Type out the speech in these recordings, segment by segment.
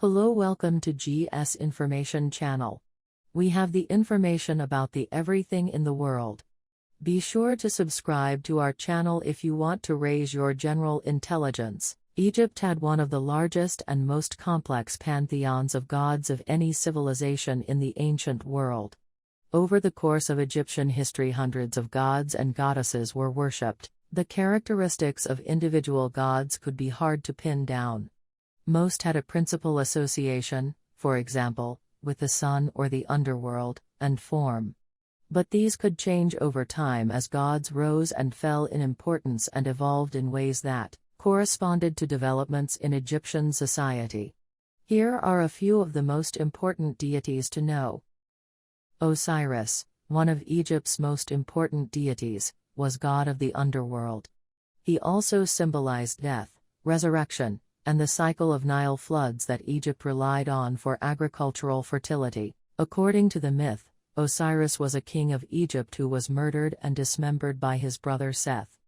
Hello, welcome to GS Information Channel. We have the information about the everything in the world. Be sure to subscribe to our channel if you want to raise your general intelligence. Egypt had one of the largest and most complex pantheons of gods of any civilization in the ancient world. Over the course of Egyptian history, hundreds of gods and goddesses were worshipped. The characteristics of individual gods could be hard to pin down. Most had a principal association, for example, with the sun or the underworld, and form. But these could change over time as gods rose and fell in importance and evolved in ways that corresponded to developments in Egyptian society. Here are a few of the most important deities to know. Osiris, one of Egypt's most important deities, was god of the underworld. He also symbolized death, resurrection, and the cycle of Nile floods that Egypt relied on for agricultural fertility. According to the myth, Osiris was a king of Egypt who was murdered and dismembered by his brother Seth.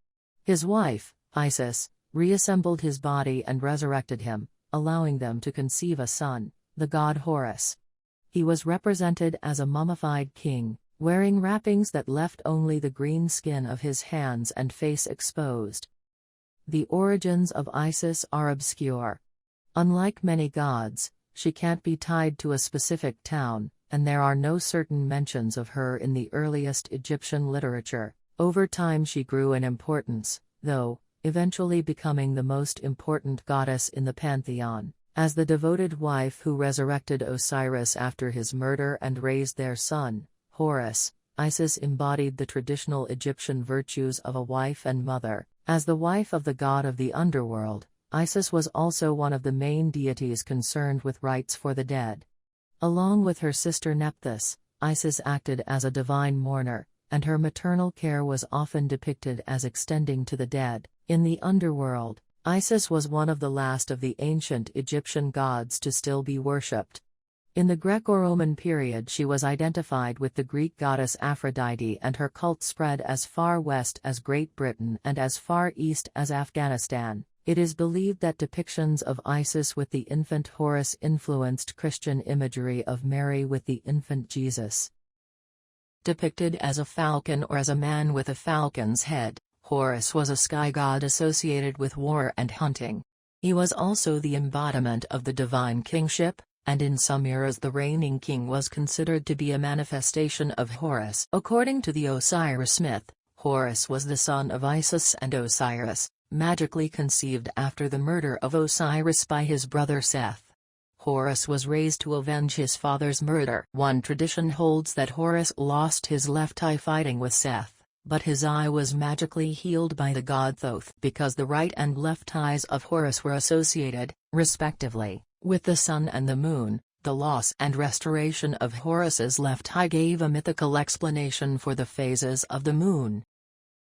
His wife, Isis, reassembled his body and resurrected him, allowing them to conceive a son, the god Horus. He was represented as a mummified king, wearing wrappings that left only the green skin of his hands and face exposed. The origins of Isis are obscure. Unlike many gods, she can't be tied to a specific town, and there are no certain mentions of her in the earliest Egyptian literature. Over time she grew in importance, though, eventually becoming the most important goddess in the pantheon. As the devoted wife who resurrected Osiris after his murder and raised their son, Horus, Isis embodied the traditional Egyptian virtues of a wife and mother. As the wife of the god of the underworld, Isis was also one of the main deities concerned with rites for the dead. Along with her sister Nephthys, Isis acted as a divine mourner, and her maternal care was often depicted as extending to the dead. In the underworld, Isis was one of the last of the ancient Egyptian gods to still be worshipped. In the Greco-Roman period she was identified with the Greek goddess Aphrodite, and her cult spread as far west as Great Britain and as far east as Afghanistan. It is believed that depictions of Isis with the infant Horus influenced Christian imagery of Mary with the infant Jesus. Depicted as a falcon or as a man with a falcon's head, Horus was a sky god associated with war and hunting. He was also the embodiment of the divine kingship, and in some eras the reigning king was considered to be a manifestation of Horus. According to the Osiris myth, Horus was the son of Isis and Osiris, magically conceived after the murder of Osiris by his brother Seth. Horus was raised to avenge his father's murder. One tradition holds that Horus lost his left eye fighting with Seth, but his eye was magically healed by the god Thoth because the right and left eyes of Horus were associated, respectively, with the sun and the moon. The loss and restoration of Horus's left eye gave a mythical explanation for the phases of the moon.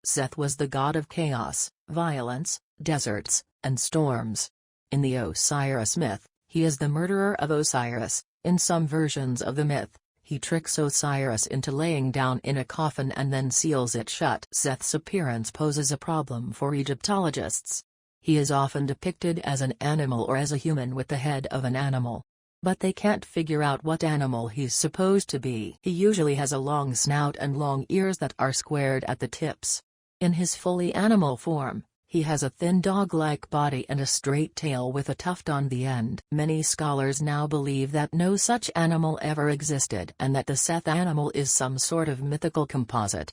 Seth was the god of chaos, violence, deserts, and storms. In the Osiris myth, he is the murderer of Osiris. In some versions of the myth, he tricks Osiris into laying down in a coffin and then seals it shut. Seth's appearance poses a problem for Egyptologists. He is often depicted as an animal or as a human with the head of an animal. But they can't figure out what animal he's supposed to be. He usually has a long snout and long ears that are squared at the tips. In his fully animal form, he has a thin dog-like body and a straight tail with a tuft on the end. Many scholars now believe that no such animal ever existed and that the Seth animal is some sort of mythical composite.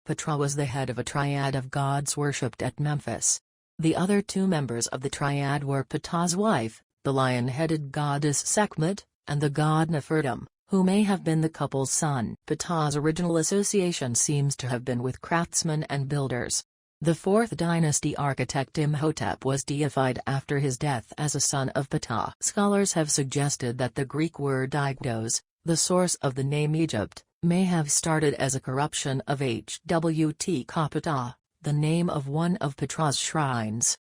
Ptah was the head of a triad of gods worshipped at Memphis. The other two members of the triad were Ptah's wife, the lion-headed goddess Sekhmet, and the god Nefertum, who may have been the couple's son. Ptah's original association seems to have been with craftsmen and builders. The 4th dynasty architect Imhotep was deified after his death as a son of Ptah. Scholars have suggested that the Greek word Aigdos, the source of the name Egypt, may have started as a corruption of Hwt, the name of one of Ptah's shrines.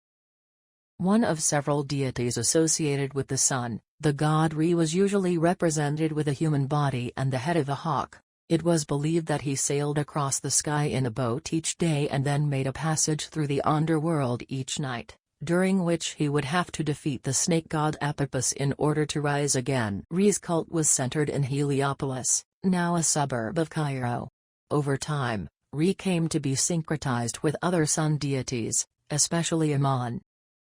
One of several deities associated with the sun, the god Re was usually represented with a human body and the head of a hawk. It was believed that he sailed across the sky in a boat each day and then made a passage through the underworld each night. during which he would have to defeat the snake god Apipus in order to rise again. Re's cult was centered in Heliopolis, now a suburb of Cairo. Over time, Re came to be syncretized with other sun deities, especially Ammon.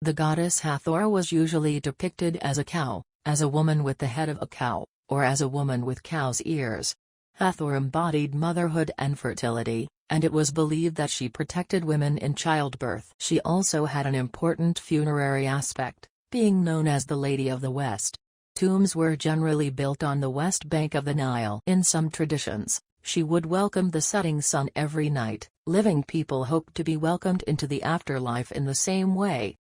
The goddess Hathor was usually depicted as a cow, as a woman with the head of a cow, or as a woman with cow's ears. Hathor embodied motherhood and fertility, and it was believed that she protected women in childbirth. She also had an important funerary aspect, being known as the Lady of the West. Tombs were generally built on the west bank of the Nile. In some traditions, she would welcome the setting sun every night. Living people hoped to be welcomed into the afterlife in the same way.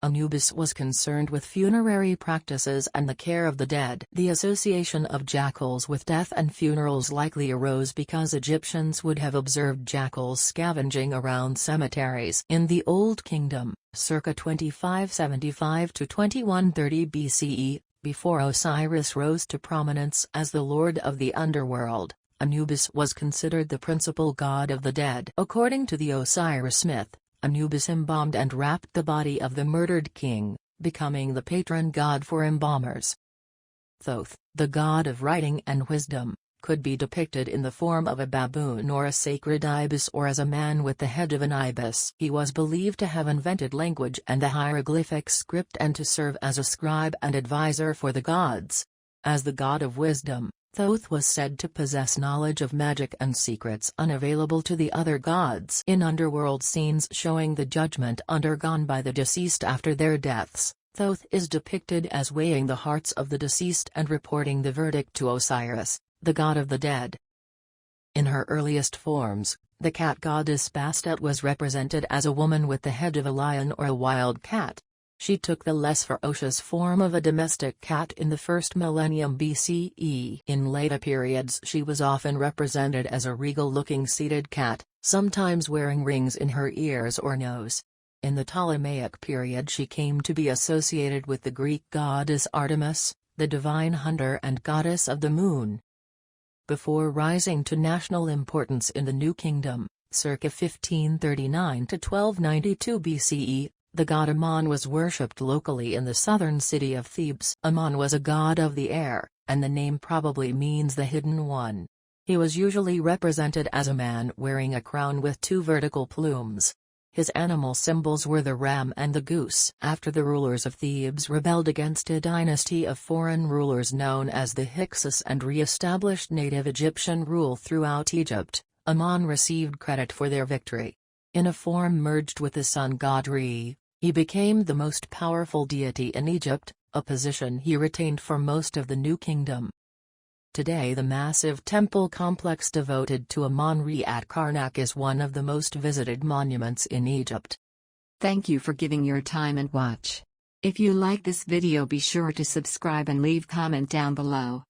Anubis was concerned with funerary practices and the care of the dead. The association of jackals with death and funerals likely arose because Egyptians would have observed jackals scavenging around cemeteries. In the Old Kingdom, circa 2575 to 2130 BCE, before Osiris rose to prominence as the lord of the underworld, Anubis was considered the principal god of the dead. According to the Osiris myth, Anubis embalmed and wrapped the body of the murdered king, becoming the patron god for embalmers. Thoth, the god of writing and wisdom, could be depicted in the form of a baboon or a sacred ibis or as a man with the head of an ibis. He was believed to have invented language and the hieroglyphic script and to serve as a scribe and advisor for the gods. As the god of wisdom, Thoth was said to possess knowledge of magic and secrets unavailable to the other gods. In underworld scenes showing the judgment undergone by the deceased after their deaths, Thoth is depicted as weighing the hearts of the deceased and reporting the verdict to Osiris, the god of the dead. In her earliest forms, the cat goddess Bastet was represented as a woman with the head of a lion or a wild cat. She took the less ferocious form of a domestic cat in the first millennium BCE. In later periods she was often represented as a regal-looking seated cat, sometimes wearing rings in her ears or nose. In the Ptolemaic period she came to be associated with the Greek goddess Artemis, the divine hunter and goddess of the moon. Before rising to national importance in the New Kingdom, circa 1539 to 1292 BCE, the god Ammon was worshipped locally in the southern city of Thebes. Ammon was a god of the air, and the name probably means the hidden one. He was usually represented as a man wearing a crown with two vertical plumes. His animal symbols were the ram and the goose. After the rulers of Thebes rebelled against a dynasty of foreign rulers known as the Hyksos and re-established native Egyptian rule throughout Egypt, Ammon received credit for their victory. In a form merged with the sun god Re, he became the most powerful deity in Egypt, a position he retained for most of the New Kingdom. Today the massive temple complex devoted to Ammon-Re at Karnak is one of the most visited monuments in Egypt. Thank you for giving your time and watch. If you like this video, be sure to subscribe and leave comment down below.